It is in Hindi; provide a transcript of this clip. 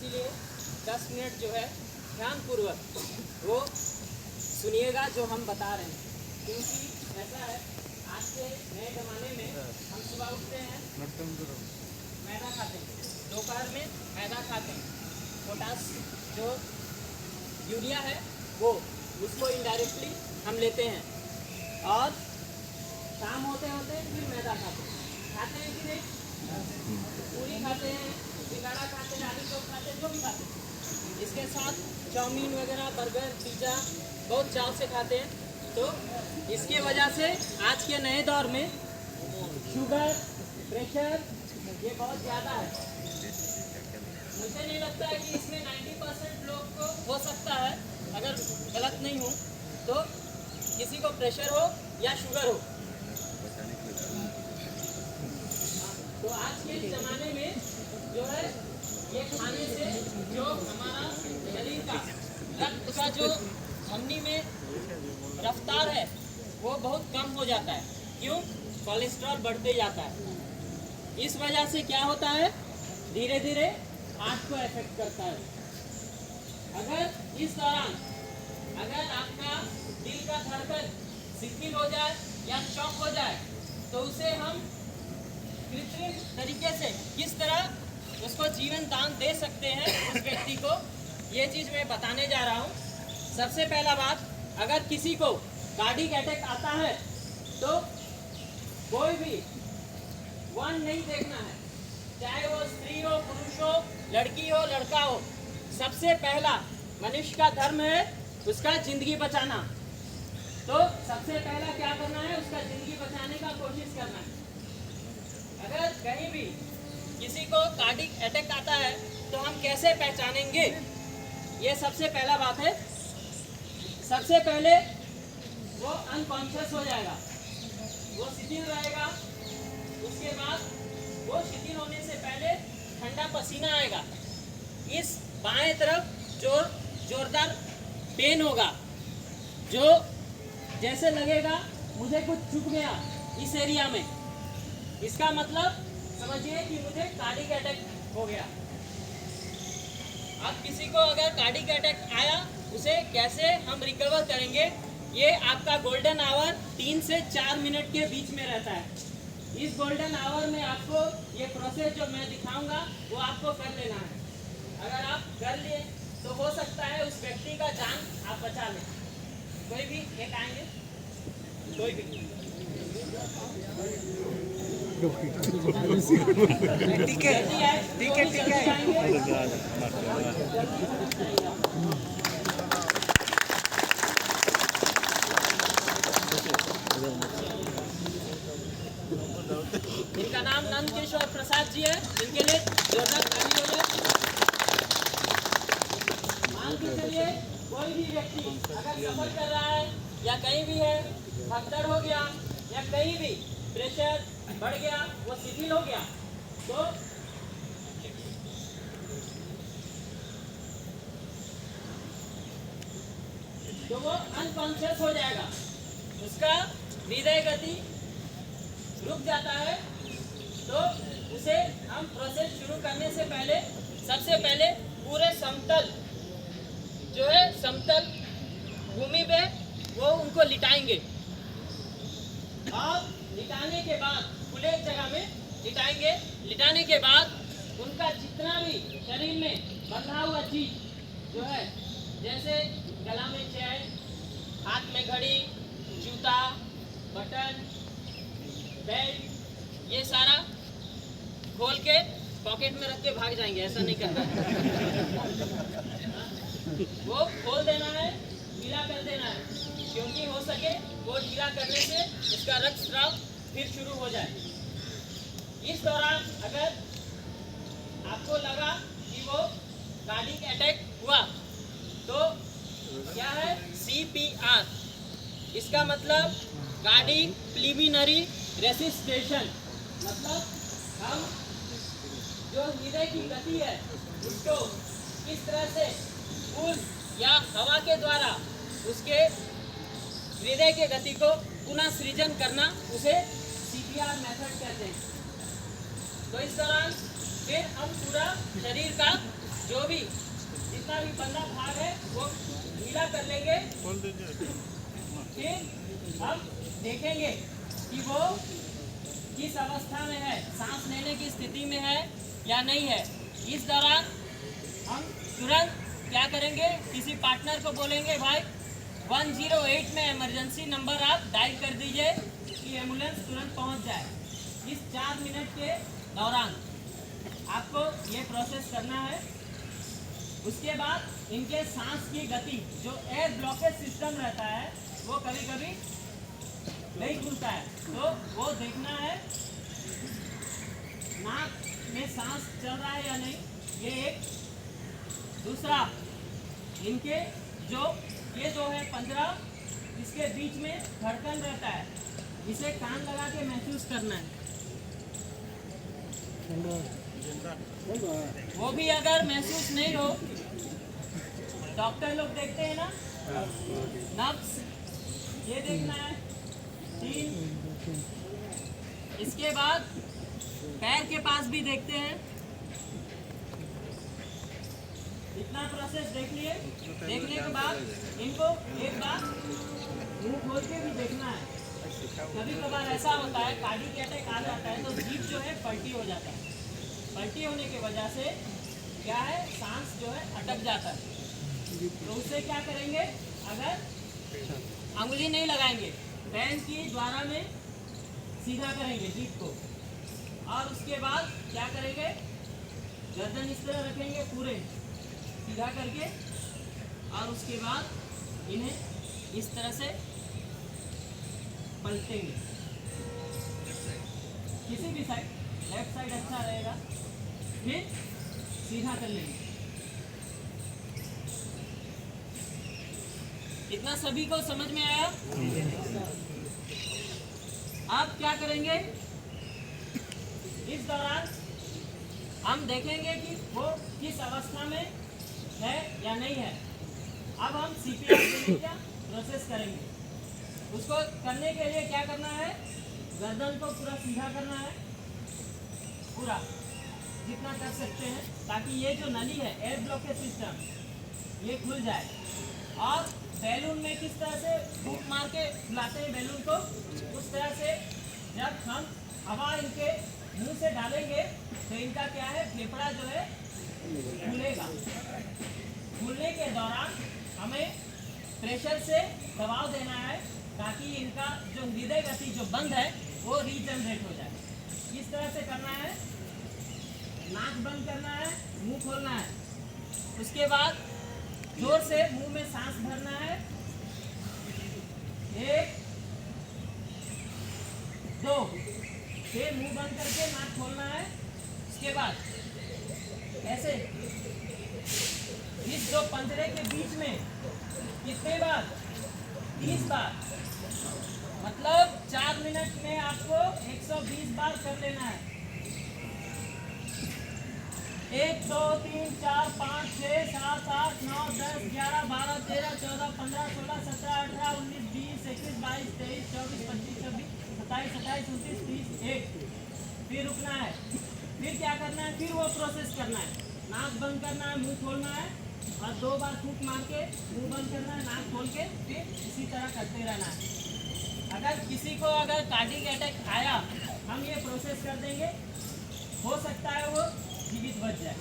इसीलिए 10 मिनट जो है ध्यानपूर्वक वो सुनिएगा जो हम बता रहे हैं, क्योंकि ऐसा है आज के नए ज़माने में हम सुबह उठते हैं मैदा खाते हैं, दोपहर में मैदा खाते हैं, पोटास जो यूरिया है वो उसको इनडायरेक्टली हम लेते हैं, और शाम होते होते फिर मैदा खाते हैं कि नहीं? पूरी खाते हैं, सिंगाड़ा खाते हैं, आलू चौक खाते हैं, जो भी खाते हैं। इसके साथ चाउमीन वगैरह, बर्गर, पिज़्ज़ा बहुत चाव से खाते हैं। तो इसके वजह से आज के नए दौर में शुगर, प्रेशर ये बहुत ज़्यादा है। मुझे नहीं लगता है कि इसमें 90% लोग को हो सकता है, अगर गलत नहीं हूँ तो किसी को प्रेशर हो या शुगर हो। तो आज के ज़माने में जो है ये खाने से जो हमारा शरीर का रक्त का जो धमनी में रफ्तार है वो बहुत कम हो जाता है। क्यों? कोलेस्ट्रॉल बढ़ते जाता है। इस वजह से क्या होता है, धीरे धीरे आँख को इफेक्ट करता है। अगर इस दौरान अगर आपका दिल का धड़कन शिथिल हो जाए या चौक हो जाए तो उसे हम कृत्रिम तरीके से किस तरह उसको जीवन दान दे सकते हैं उस व्यक्ति को, ये चीज़ मैं बताने जा रहा हूँ। सबसे पहला बात, अगर किसी को कार्डियक अटैक आता है तो कोई भी वर्ण नहीं देखना है, चाहे वो स्त्री हो, पुरुष हो, लड़की हो, लड़का हो। सबसे पहला मनुष्य का धर्म है उसका जिंदगी बचाना। तो सबसे पहला क्या करना है, उसका जिंदगी बचाने का कोशिश करना है। अगर कहीं भी किसी को कार्डियक अटैक आता है तो हम कैसे पहचानेंगे, ये सबसे पहला बात है। सबसे पहले वो अनकॉन्शियस हो जाएगा, वो शिथिल रहेगा। उसके बाद वो शिथिल होने से पहले ठंडा पसीना आएगा। इस बाएं तरफ जोरदार पेन होगा, जो जैसे लगेगा मुझे कुछ चुभ गया इस एरिया में। इसका मतलब समझिए कि मुझे कार्डियक अटैक हो गया। अब किसी को अगर कार्डियक अटैक आया, उसे कैसे हम रिकवर करेंगे, ये आपका गोल्डन आवर 3 से 4 मिनट के बीच में रहता है। इस गोल्डन आवर में आपको ये प्रोसेस जो मैं दिखाऊंगा वो आपको कर लेना है। अगर आप कर लिए तो हो सकता है उस व्यक्ति का जान आप बचा लें। कोई भी एक आएंगे, कोई भी ठीक है, ठीक है, ठीक है। इनका नाम नंदकिशोर प्रसाद जी है, इनके लिए जोरदार ताली हो जाए। मान के चलिए कोई भी व्यक्ति अगर सफर कर रहा है या कहीं भी है, भगदड़ हो गया या कहीं भी प्रेशर बढ़ गया, वो शिथिल हो गया, तो वो अनकॉन्शियस हो जाएगा, उसका हृदय गति रुक जाता है। तो उसे हम प्रोसेस शुरू करने से पहले सबसे पहले पूरे समतल जो है समतल भूमि पे वो उनको लिटाएंगे, और लिटाने के बाद खुले जगह में लिटाएंगे। लिटाने के बाद उनका जितना भी शरीर में बंधा हुआ चीज जो है, जैसे गला में चैन, हाथ में घड़ी, जूता, बटन, बेल्ट, ये सारा खोल के पॉकेट में रख के भाग जाएंगे, ऐसा नहीं करना है। वो खोल देना है, ढीला कर देना है, क्योंकि हो सके वो ढीला करने से उसका रक्तस्राव फिर शुरू हो जाए। इस दौरान अगर आपको लगा कि वो कार्डियक अटैक हुआ तो क्या है, CPR, इसका मतलब कार्डियक प्रिलिमिनरी रेसिस्टेशन, मतलब हम जो हृदय की गति है उसको किस तरह से खून या हवा के द्वारा उसके हृदय के गति को पुनः सृजन करना, उसे CPR मेथड कहते हैं। तो इस दौरान फिर हम पूरा शरीर का जो भी जितना भी बंदा भाग है वो ढीला कर लेंगे। फिर हम देखेंगे कि वो किस अवस्था में है, सांस लेने की स्थिति में है या नहीं है। इस दौरान हम तुरंत क्या करेंगे, किसी पार्टनर को बोलेंगे भाई 108 में इमरजेंसी नंबर आप डायल कर दीजिए कि एम्बुलेंस तुरंत पहुंच जाए। इस 4 मिनट के दौरान आपको ये प्रोसेस करना है। उसके बाद इनके सांस की गति, जो एयर ब्लॉकेज सिस्टम रहता है वो कभी कभी नहीं खुलता है, तो वो देखना है नाक में सांस चल रहा है या नहीं। ये एक। दूसरा, इनके ये जो है 15 इसके बीच में धड़कन रहता है, इसे कान लगा के महसूस करना है। वो भी अगर महसूस नहीं हो, डॉक्टर लोग देखते हैं ना नब्स, ये देखना है। 3, इसके बाद पैर के पास भी देखते हैं। इतना प्रोसेस देख लिए। देखने के बाद इनको एक बार मुंह खोल के भी देखना है। कभी कभार ऐसा होता है कार्डियक अटैक आ जाता है तो जीभ जो है पलटी हो जाता है। पलटी होने की वजह से क्या है, सांस जो है अटक जाता है। तो उससे क्या करेंगे, अगर अंगुली नहीं लगाएंगे, पेन की द्वारा में सीधा करेंगे जीभ को, और उसके बाद क्या करेंगे, गर्दन इस तरह रखेंगे पूरे सीधा करके, और उसके बाद इन्हें इस तरह से पलटेंगे किसी भी साइड, लेफ्ट साइड अच्छा रहेगा। फिर सीधा कर लेंगे। इतना सभी को समझ में आया? अब क्या करेंगे, इस दौरान हम देखेंगे कि वो किस अवस्था में है या नहीं है। अब हम CPR देने का प्रोसेस करेंगे। उसको करने के लिए क्या करना है, गर्दन को पूरा सीधा करना है, पूरा जितना कर सकते हैं, ताकि ये जो नली है एयर ब्लॉकेज सिस्टम ये खुल जाए। और बैलून में किस तरह से फूंक मार के फुलाते हैं बैलून को, उस तरह से जब हम हवा इनके मुंह से डालेंगे तो इनका क्या है, फेफड़ा जो है खुलेगा। खुलने के दौरान हमें प्रेशर से दबाव देना है ताकि इनका जो हृदय गति जो बंद है वो रीजनरेट हो जाए। इस तरह से करना है। नाक बंद करना है, मुंह खोलना है। उसके बाद जोर से मुंह में सांस भरना है। 1, 2, फिर मुंह बंद करके नाक खोलना है। उसके बाद ऐसे इस जो पंजरे के बीच में कितने बार, 30 बार, मतलब 4 मिनट में आपको 120 बार कर लेना है। 1, 2, 3, 4, 5, 6, 7, 8, 9, 10, 11, 12, 13, 14, 15, 16, 17, 18, 19, 20, 21, 22, 23, 24, 25, 26, 27, 28, 29, 30, 1। फिर रुकना है। फिर क्या करना है, फिर वो प्रोसेस करना है। नाक बंद करना है, मुंह खोलना है, और 2 बार फूंक मार के मुंह बंद करना है, नाक खोल के, फिर इसी तरह करते रहना है। अगर किसी को अगर कार्डियक अटैक आया, हम ये प्रोसेस कर देंगे, हो सकता है वो जीवित बच जाए।